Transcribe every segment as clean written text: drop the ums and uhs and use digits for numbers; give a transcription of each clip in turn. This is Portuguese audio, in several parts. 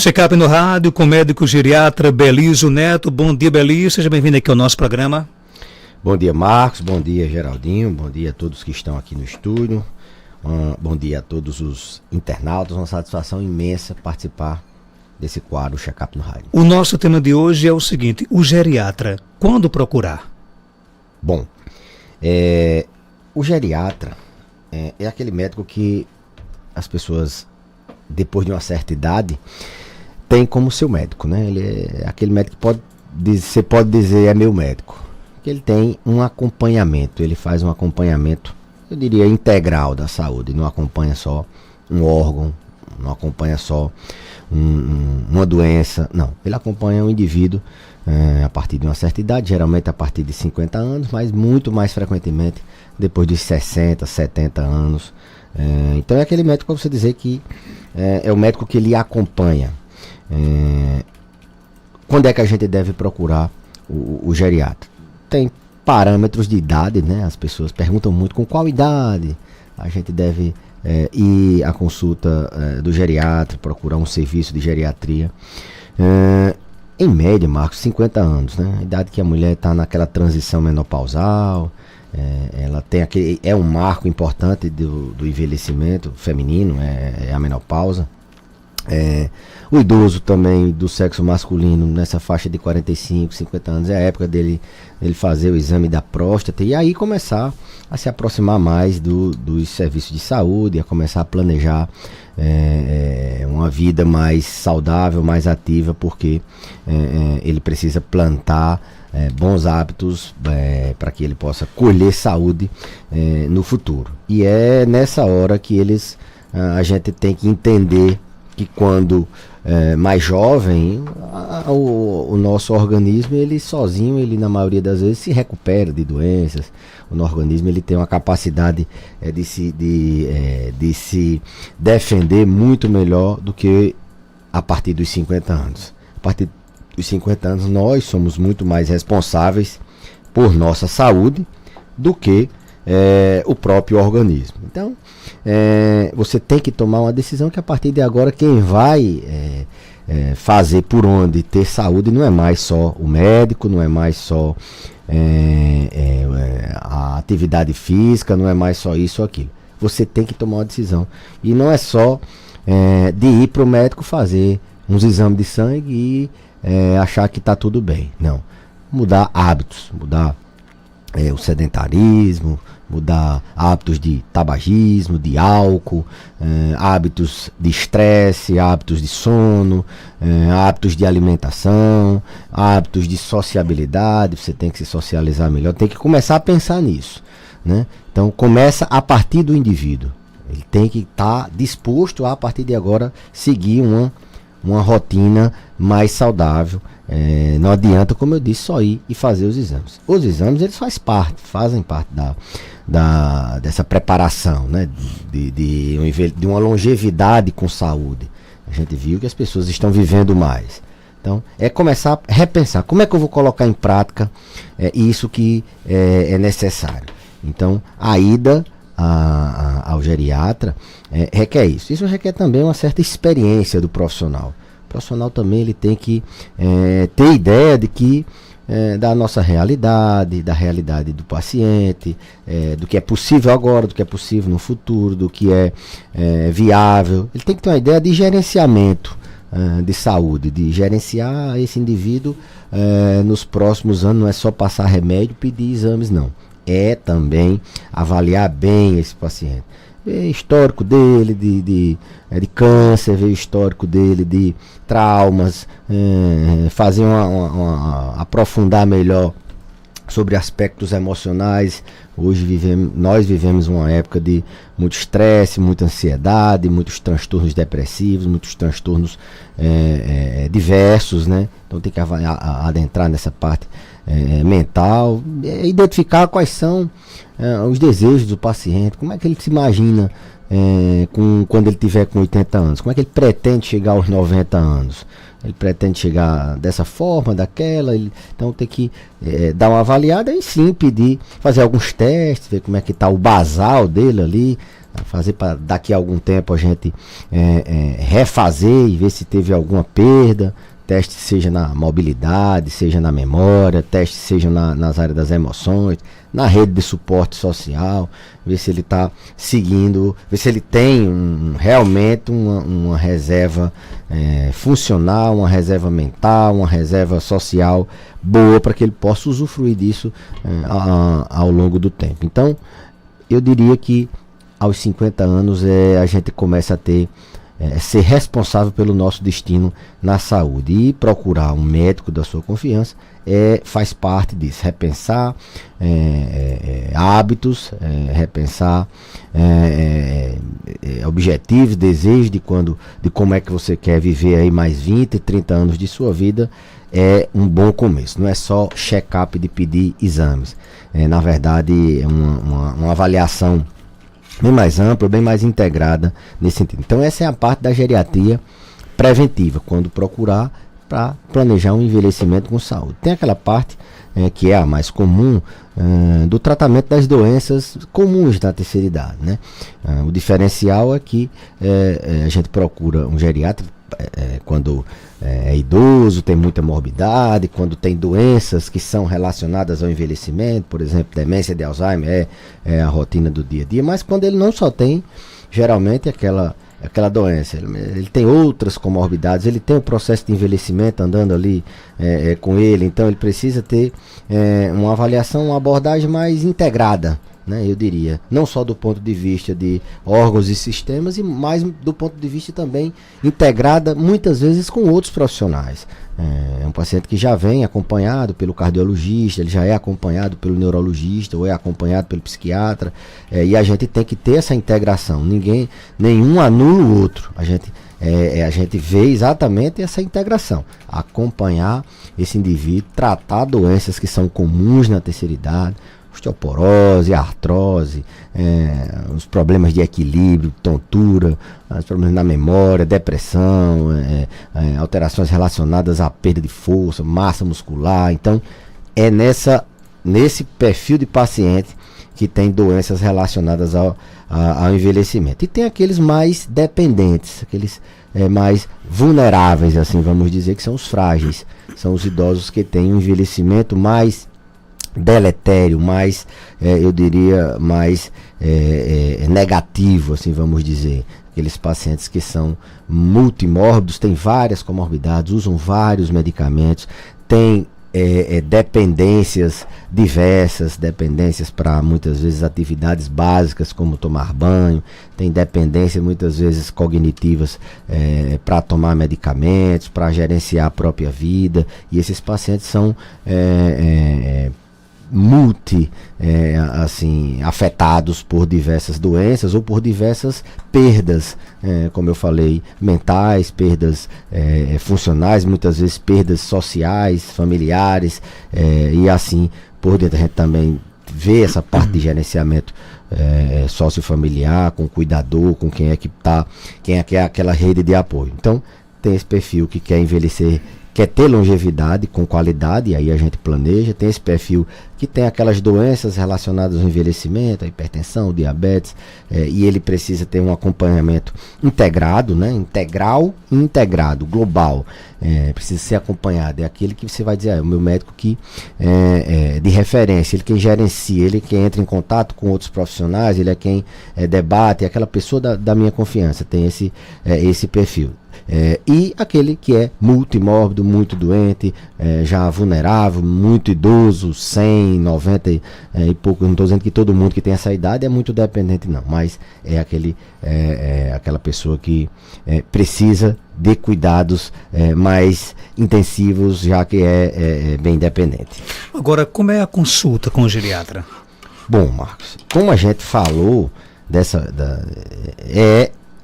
Check-up no rádio com o médico geriatra Belísio Neto. Bom dia, Belísio. Seja bem-vindo aqui ao nosso programa. Bom dia, Marcos. Bom dia, Geraldinho. Bom dia a todos que estão aqui no estúdio. Bom dia a todos os internautas. Uma satisfação imensa participar desse quadro Check-up no rádio. O nosso tema de hoje é o seguinte: o geriatra, quando procurar? Bom, o geriatra é aquele médico que as pessoas, depois de uma certa idade, tem como seu médico, né? Ele é aquele médico que você pode dizer é meu médico. Que ele tem um acompanhamento, ele faz um acompanhamento, eu diria, integral da saúde. Não acompanha só um órgão, não acompanha só uma doença, não. Ele acompanha o indivíduo a partir de uma certa idade, geralmente a partir de 50 anos, mas muito mais frequentemente depois de 60, 70 anos. Então é aquele médico, para você dizer que é o médico que lhe acompanha. Quando é que a gente deve procurar o geriatra? Tem parâmetros de idade, né? As pessoas perguntam muito com qual idade a gente deve ir à consulta do geriatra, procurar um serviço de geriatria. Em média, Marcos, 50 anos, né? A idade que a mulher está naquela transição menopausal. Ela tem é um marco importante do envelhecimento feminino, é a menopausa. O idoso também do sexo masculino, nessa faixa de 45, 50 anos, é a época dele fazer o exame da próstata e aí começar a se aproximar mais dos serviços de saúde, a começar a planejar uma vida mais saudável, mais ativa, porque ele precisa plantar bons hábitos para que ele possa colher saúde no futuro. E é nessa hora que a gente tem que entender que quando mais jovem, o nosso organismo, ele sozinho, ele na maioria das vezes se recupera de doenças. O nosso organismo, ele tem uma capacidade de se defender muito melhor do que a partir dos 50 anos. A partir dos 50 anos, nós somos muito mais responsáveis por nossa saúde do que o próprio organismo. Então, você tem que tomar uma decisão que a partir de agora quem vai fazer por onde ter saúde não é mais só o médico, não é mais só a atividade física, não é mais só isso ou aquilo. Você tem que tomar uma decisão. E não é só de ir para o médico fazer uns exames de sangue e achar que está tudo bem. Não. Mudar hábitos, mudar o sedentarismo, mudar hábitos de tabagismo, de álcool, hábitos de estresse, hábitos de sono, hábitos de alimentação, hábitos de sociabilidade. Você tem que se socializar melhor, tem que começar a pensar nisso, né? Então começa a partir do indivíduo. Ele tem que estar disposto a partir de agora seguir uma rotina mais saudável. Não adianta, como eu disse, só ir e fazer os exames. Os exames, eles fazem parte dessa preparação, né? De uma longevidade com saúde. A gente viu que as pessoas estão vivendo mais. Então, é começar a repensar como é que eu vou colocar em prática isso que é necessário. Então, a ida ao geriatra requer isso. Isso requer também uma certa experiência do profissional. O profissional também ele tem que ter ideia de que da nossa realidade, da realidade do paciente, do que é possível agora, do que é possível no futuro, do que é viável. Ele tem que ter uma ideia de gerenciamento de saúde, de gerenciar esse indivíduo nos próximos anos. Não é só passar remédio, pedir exames, não. É também avaliar bem esse paciente. Ver histórico dele de câncer, ver histórico dele de traumas, fazer aprofundar melhor sobre aspectos emocionais. Hoje nós vivemos uma época de muito estresse, muita ansiedade, muitos transtornos depressivos, muitos transtornos diversos, né? Então tem que adentrar nessa parte mental, identificar quais são os desejos do paciente, como é que ele se imagina quando ele tiver com 80 anos, como é que ele pretende chegar aos 90 anos. Ele pretende chegar dessa forma, daquela, então tem que dar uma avaliada e sim pedir, fazer alguns testes, ver como é que está o basal dele ali, fazer para daqui a algum tempo a gente refazer e ver se teve alguma perda. Teste seja na mobilidade, seja na memória, teste seja nas áreas das emoções, na rede de suporte social, ver se ele está seguindo, ver se ele tem realmente uma reserva funcional, uma reserva mental, uma reserva social boa para que ele possa usufruir disso ao longo do tempo. Então, eu diria que aos 50 anos a gente começa a ter ser responsável pelo nosso destino na saúde, e procurar um médico da sua confiança faz parte disso. Repensar hábitos, repensar objetivos, desejos de como é que você quer viver aí mais 20, 30 anos de sua vida. É um bom começo. Não é só check-up de pedir exames, na verdade é uma avaliação bem mais ampla, bem mais integrada nesse sentido. Então essa é a parte da geriatria preventiva, quando procurar para planejar um envelhecimento com saúde. Tem aquela parte que é a mais comum, do tratamento das doenças comuns da terceira idade, né? O diferencial é que a gente procura um geriatra quando é idoso, tem muita morbidade, quando tem doenças que são relacionadas ao envelhecimento, por exemplo, demência de Alzheimer é a rotina do dia a dia, mas quando ele não só tem, geralmente, aquela doença, ele tem outras comorbidades, ele tem o processo de envelhecimento andando ali com ele, então ele precisa ter uma avaliação, uma abordagem mais integrada, né, eu diria, não só do ponto de vista de órgãos e sistemas, mas do ponto de vista também integrada, muitas vezes com outros profissionais. É um paciente que já vem acompanhado pelo cardiologista, ele já é acompanhado pelo neurologista, ou é acompanhado pelo psiquiatra, e a gente tem que ter essa integração, nenhum anula o outro, a gente vê exatamente essa integração, acompanhar esse indivíduo, tratar doenças que são comuns na terceira idade, osteoporose, artrose, os problemas de equilíbrio, tontura, os problemas na memória, depressão, alterações relacionadas à perda de força, massa muscular. Então, é nesse perfil de paciente que tem doenças relacionadas ao envelhecimento. E tem aqueles mais dependentes, aqueles mais vulneráveis, assim vamos dizer, que são os frágeis. São os idosos que têm um envelhecimento mais deletério, mais, eu diria, mais negativo, assim vamos dizer. Aqueles pacientes que são multimórbidos, têm várias comorbidades, usam vários medicamentos, têm dependências diversas, dependências para muitas vezes atividades básicas como tomar banho, tem dependências muitas vezes cognitivas para tomar medicamentos, para gerenciar a própria vida, e esses pacientes são afetados por diversas doenças ou por diversas perdas, como eu falei, mentais, perdas funcionais, muitas vezes perdas sociais, familiares, e assim por dentro. A gente também vê essa parte de gerenciamento sociofamiliar, com o cuidador, com quem é aquela rede de apoio. Então tem esse perfil que quer envelhecer, quer ter longevidade com qualidade, e aí a gente planeja. Tem esse perfil que tem aquelas doenças relacionadas ao envelhecimento, a hipertensão, o diabetes, e ele precisa ter um acompanhamento integrado, né? Integral e integrado, global. Precisa ser acompanhado. É aquele que você vai dizer, o meu médico que de referência, ele quem gerencia, ele quem entra em contato com outros profissionais, ele é quem debate, é aquela pessoa da minha confiança, tem esse perfil. E aquele que é multimórbido, muito doente, já vulnerável, muito idoso, 100, 90 e pouco. Não estou dizendo que todo mundo que tem essa idade é muito dependente, não, mas é aquela pessoa que precisa de cuidados mais intensivos, já que é bem dependente. Agora, como é a consulta com o geriatra? Bom, Marcos, como a gente falou,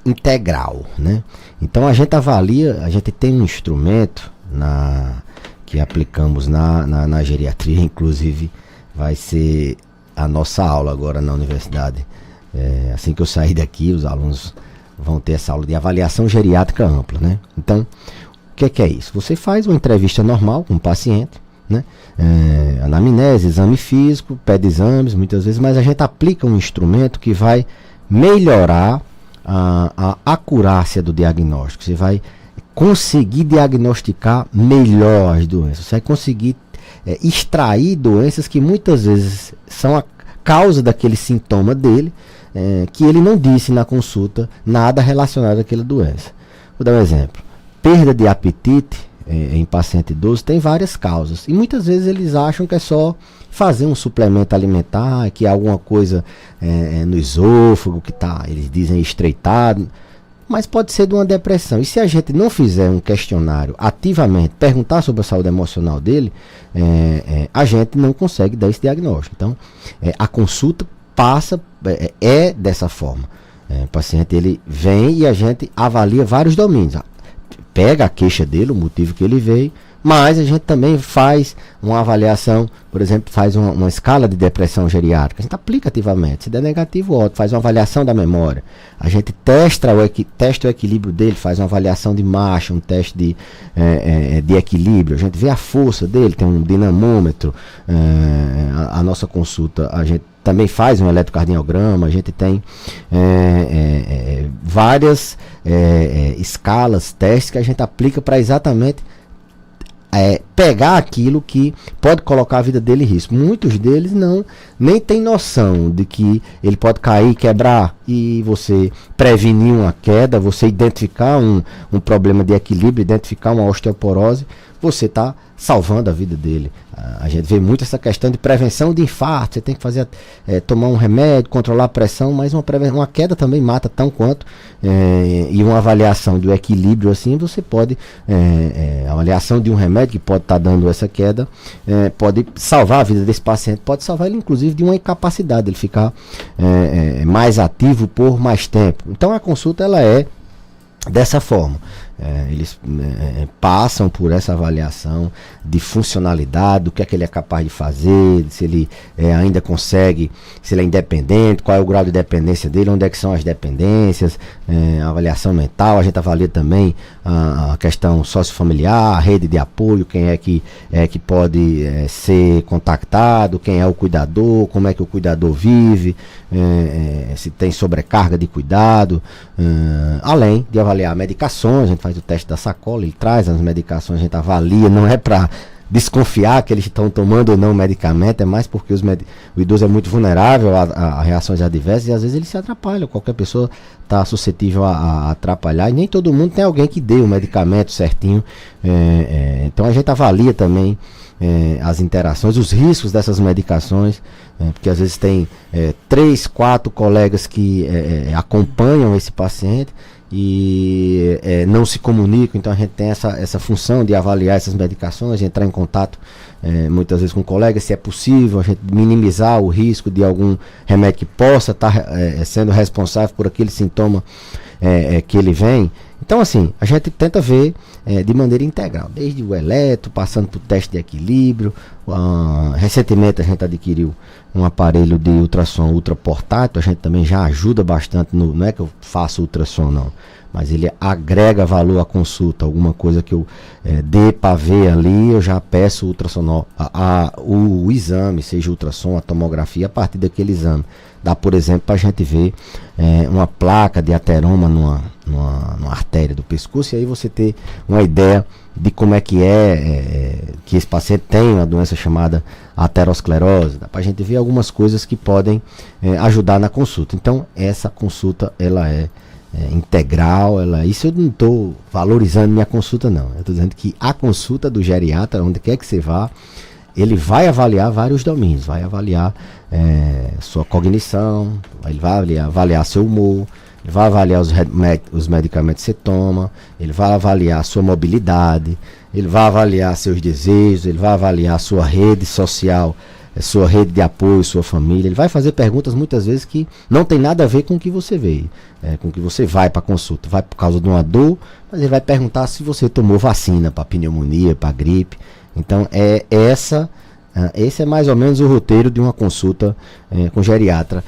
integral, né? Então a gente avalia, a gente tem um instrumento que aplicamos na geriatria, inclusive vai ser a nossa aula agora na universidade. Assim que eu sair daqui, os alunos vão ter essa aula de avaliação geriátrica ampla, né? Então, o que é isso? Você faz uma entrevista normal com o paciente, né? Anamnese, exame físico, pede exames muitas vezes, mas a gente aplica um instrumento que vai melhorar a acurácia do diagnóstico. Você vai conseguir diagnosticar melhor as doenças. Você vai conseguir extrair doenças que muitas vezes são a causa daquele sintoma dele, que ele não disse na consulta nada relacionado àquela doença. Vou dar um exemplo. Perda de apetite em paciente idoso tem várias causas. E muitas vezes eles acham que é só fazer um suplemento alimentar, que é alguma coisa no esôfago, que está, eles dizem, estreitado. Mas pode ser de uma depressão. E se a gente não fizer um questionário ativamente, perguntar sobre a saúde emocional dele, a gente não consegue dar esse diagnóstico. Então, a consulta passa, dessa forma. O paciente ele vem e a gente avalia vários domínios. Pega a queixa dele, o motivo que ele veio, mas a gente também faz uma avaliação, por exemplo, faz uma escala de depressão geriátrica. A gente aplica ativamente. Se der negativo, ótimo, faz uma avaliação da memória. A gente testa o equilíbrio dele, faz uma avaliação de marcha, um teste de equilíbrio. A gente vê a força dele, tem um dinamômetro. A nossa consulta, a gente também faz um eletrocardiograma, a gente tem várias escalas, testes que a gente aplica para exatamente pegar aquilo que pode colocar a vida dele em risco. Muitos deles nem tem noção de que ele pode cair, quebrar, e você prevenir uma queda, você identificar um problema de equilíbrio, identificar uma osteoporose, você está salvando a vida dele. A gente vê muito essa questão de prevenção de infarto. Você tem que fazer, tomar um remédio, controlar a pressão, mas uma queda também mata tão quanto. E uma avaliação do equilíbrio assim, você pode, a avaliação de um remédio que pode estar dando essa queda, pode salvar a vida desse paciente, pode salvar ele inclusive de uma incapacidade, ele ficar mais ativo por mais tempo. Então a consulta ela é dessa forma. Eles passam por essa avaliação de funcionalidade, do que é que ele é capaz de fazer, se ele ainda consegue, se ele é independente, qual é o grau de dependência dele, onde é que são as dependências, a avaliação mental. A gente avalia também a questão sociofamiliar, a rede de apoio, quem é que pode ser contactado, quem é o cuidador, como é que o cuidador vive, se tem sobrecarga de cuidado, além de avaliar medicações. A gente faz o teste da sacola, ele traz as medicações, a gente avalia, não é para desconfiar que eles estão tomando ou não medicamento, é mais porque o idoso é muito vulnerável a reações adversas e às vezes ele se atrapalha, qualquer pessoa está suscetível a atrapalhar, e nem todo mundo tem alguém que dê o medicamento certinho. Então a gente avalia também as interações, os riscos dessas medicações, porque às vezes tem 3, 4 colegas que acompanham esse paciente e não se comunicam. Então a gente tem essa função de avaliar essas medicações, de entrar em contato muitas vezes com colegas, se é possível a gente minimizar o risco de algum remédio que possa estar sendo responsável por aquele sintoma que ele vem. Então assim, a gente tenta ver de maneira integral, desde o eletro, passando por teste de equilíbrio. Recentemente a gente adquiriu um aparelho de ultrassom ultraportátil, a gente também já ajuda bastante, não é que eu faço ultrassom não, mas ele agrega valor à consulta, alguma coisa que eu dê para ver ali, eu já peço ultrassom, o exame, seja ultrassom, a tomografia, a partir daquele exame. Dá, por exemplo, para a gente ver uma placa de ateroma numa artéria do pescoço, e aí você ter uma ideia de como é que que esse paciente tem uma doença chamada aterosclerose. Dá para a gente ver algumas coisas que podem ajudar na consulta. Então essa consulta ela é integral, isso eu não estou valorizando minha consulta não, eu estou dizendo que a consulta do geriatra, onde quer que você vá, ele vai avaliar vários domínios, vai avaliar sua cognição, ele vai avaliar seu humor, ele vai avaliar os medicamentos que você toma, ele vai avaliar sua mobilidade, ele vai avaliar seus desejos, ele vai avaliar sua rede social, sua rede de apoio, sua família. Ele vai fazer perguntas muitas vezes que não tem nada a ver com o que você veio, com o que você vai para a consulta. Vai por causa de uma dor, mas ele vai perguntar se você tomou vacina para pneumonia, para gripe. Então esse é mais ou menos o roteiro de uma consulta com geriatra,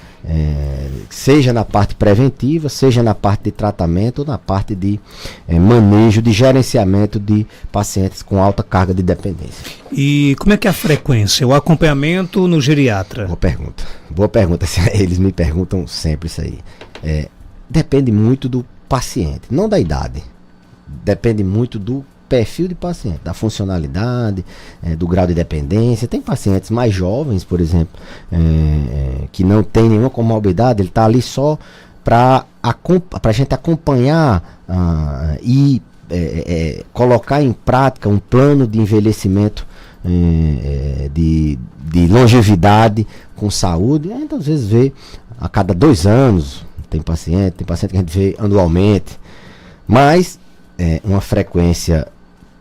seja na parte preventiva, seja na parte de tratamento ou na parte de manejo, de gerenciamento de pacientes com alta carga de dependência. E como é que é a frequência, o acompanhamento no geriatra? Boa pergunta. Eles me perguntam sempre isso aí. Depende muito do paciente, não da idade. Depende muito do perfil de paciente, da funcionalidade, do grau de dependência. Tem pacientes mais jovens, por exemplo, que não tem nenhuma comorbidade, ele está ali só para a gente acompanhar e colocar em prática um plano de envelhecimento, de longevidade com saúde. A gente às vezes vê a cada 2 anos, tem paciente que a gente vê anualmente, mas uma frequência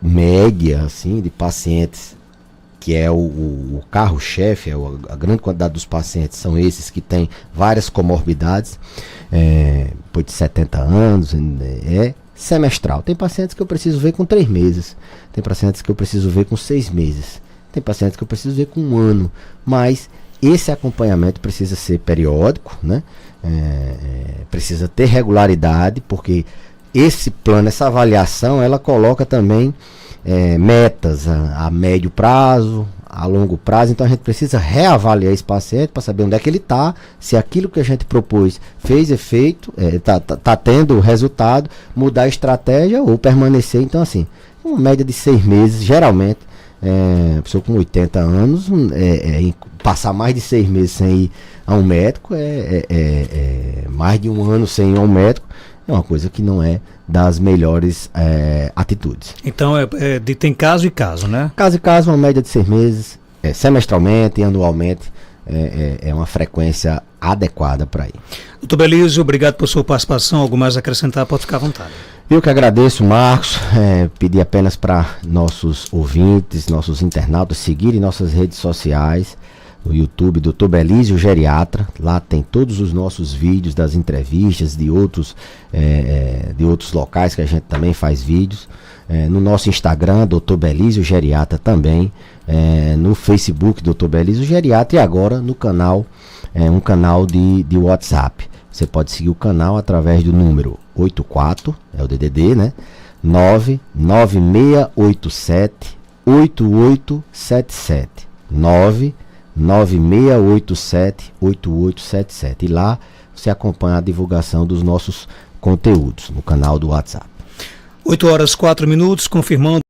média assim, de pacientes, que é o carro-chefe, a grande quantidade dos pacientes são esses que têm várias comorbidades, depois de 70 anos, semestral. Tem pacientes que eu preciso ver com 3 meses, tem pacientes que eu preciso ver com 6 meses, tem pacientes que eu preciso ver com 1 ano, mas esse acompanhamento precisa ser periódico, né? Precisa ter regularidade, porque esse plano, essa avaliação, ela coloca também metas a médio prazo, a longo prazo. Então a gente precisa reavaliar esse paciente para saber onde é que ele está, se aquilo que a gente propôs fez efeito, tá tendo resultado, mudar a estratégia ou permanecer. Então assim, uma média de 6 meses, geralmente, pessoa com 80 anos, passar mais de 6 meses sem ir a um médico, mais de 1 ano sem ir a um médico, é uma coisa que não é das melhores atitudes. Então tem caso e caso, né? Caso e caso, uma média de 6 meses, semestralmente e anualmente, é uma frequência adequada para ir. Doutor Belísio, obrigado por sua participação. Algo mais a acrescentar, pode ficar à vontade. Eu que agradeço, Marcos. Pedir apenas para nossos ouvintes, nossos internautas seguirem nossas redes sociais, no YouTube, Dr. Belísio Geriatra. Lá tem todos os nossos vídeos das entrevistas de outros locais que a gente também faz vídeos. No nosso Instagram, Dr. Belísio Geriatra também. No Facebook, Dr. Belísio Geriatra. E agora no canal, um canal de WhatsApp. Você pode seguir o canal através do número 84, é o DDD, né? 99687 8877. 99687 8877. E lá você acompanha a divulgação dos nossos conteúdos no canal do WhatsApp. 8h04, confirmando